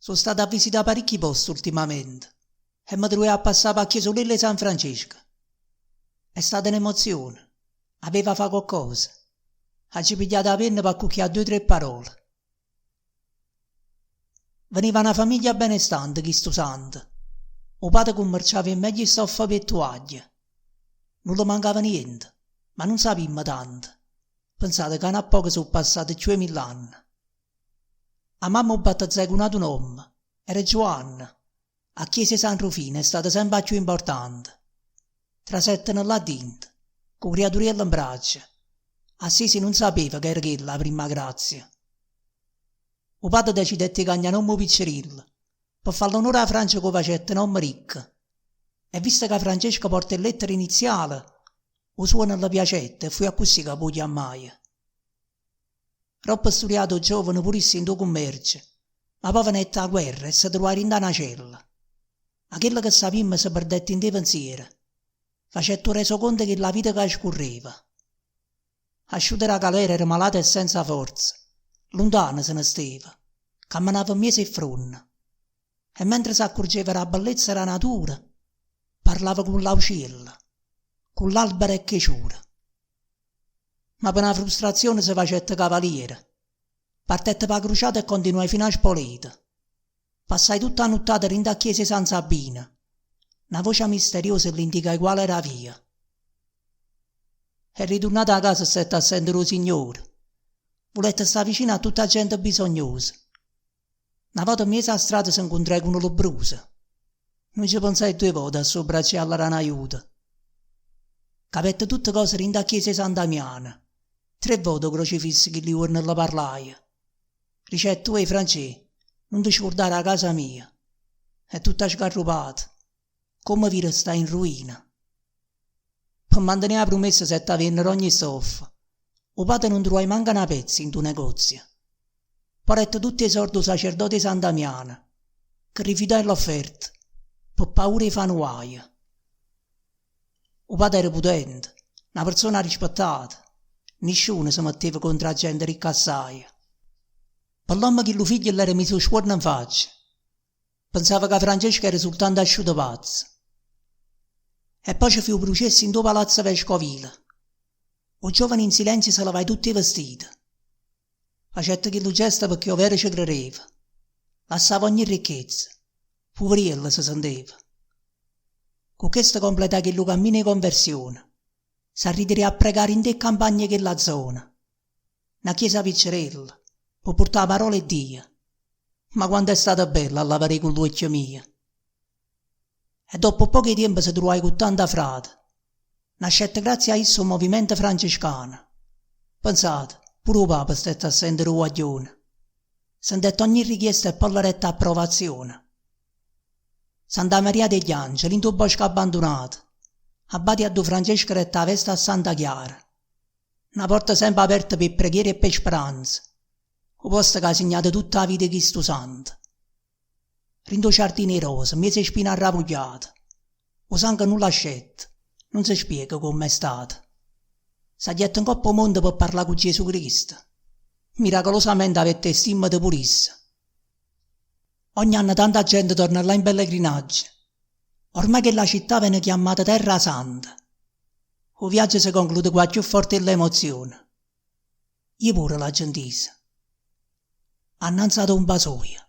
Sono stato a visitare parecchi posti ultimamente e mi trovo a passare per Chiesolella e San Francesco. È stata un'emozione. Aveva fatto qualcosa. Ha pigliato la penna per cucchiare 2 o 3 parole. Veniva una famiglia benestante, chi sto santo. O padre commerciava in meglio stoffa per toaglie. Non le mancava niente, ma non sapevamo tanto. Pensate che a poco sono passati 2000 anni. A mamma ho battezzato con un nome. Era Giovanna. A chiesa San Rufino è stata sempre più importante. Trasettano là dentro, con creaturella in braccia. Assisi non sapeva che era quella la prima grazia. O padre decidette di cagnare nome piccerello, per fare l'onore a Francia che facette nome ricco. E visto che Francesco porta le lettere iniziali, o suono le piacette e fu a così che poi chiamai. Troppo studiato giovane purissimo in commercio, ma poi venette la guerra e si trovò in una cella. A quello che sapimmo si perdette in dei pensieri. Facetto reso conto che la vita che scorreva. Asciutta la galera era malata e senza forza. Lontano se ne stava. Camminava mesi e fronna. E mentre si accorgeva la bellezza della natura, parlava con l'aucella, con l'albero e che ciura. Ma per una frustrazione si facette cavaliere. Partette per la crociata e continuai fino a Spoleto. Passai tutta la nottata rinda a chiesa San Sabino. Una voce misteriosa l'indica quale era via. E ritornata a casa stette a sentire il Signore. Volette stare vicino a tutta la gente bisognosa. Una volta messa a strada si incontrai con un lebbroso. Non ci pensai 2 volte a sobracciarla era un aiuto. Capette tutte cose rinda a chiesa San Damiano. 3 volte crocifisso che gli urna la parlaia. Ricetto, Francesco, non ti scordare a casa mia. È tutta sgarrupata. Come vire sta in ruina. Per mantenere la promessa se t'avvennero ogni stoffa. O padre non trovai manca una pezza in tuo negozio. Porette tutti i soldi sacerdote San Damiano, che rifiutai l'offerta, per paura di fanuaia. O padre era potente, una persona rispettata. Nessuno si metteva contro la gente ricca assai. Per l'uomo che lo figlio l'era messo sguardo in faccia. Pensava che Francesco era soltanto asciutto pazzo. E poi ci fu processo in 2 palazzi vescovile. O giovane in silenzio se lavai tutti i vestiti. Facette che lo gesto perché ovvero ci credeva. Lasciava ogni ricchezza. Poverello si sentiva. Con questo completai che lo cammino di conversione. S'arriderei a pregare in 2 campagne che la zona. Una chiesa piccerella, per portare parole di Dio. Ma quanto è stata bella a lavare con l'occhio mio. E dopo poco tempo si trovai con tanta frate. Nascette grazie a esso un movimento francescano. Pensate, pure il Papa stette a sentire il guaglione. Sentette ogni richiesta e poi la retta approvazione. Santa Maria degli Angeli, in tuo bosco abbandonato. Abbati a Francesco retta a vesta a Santa Chiara. Una porta sempre aperta per preghiere e per speranza. Un posto che ha segnato tutta la vita di Cristo Santo. Rindo giardini rosa, mese spina arravogliata. O sangue non lascietta, non si spiega come è stato. S'ha detto in coppa mondo per parlare con Gesù Cristo. Miracolosamente avete stima di purissa. Ogni anno tanta gente torna là in pellegrinaggio. Ormai che la città viene chiamata Terra Santa. Il viaggio si conclude qua più forte l'emozione. Io pure la gentisa. Ha annanzato un vasoio.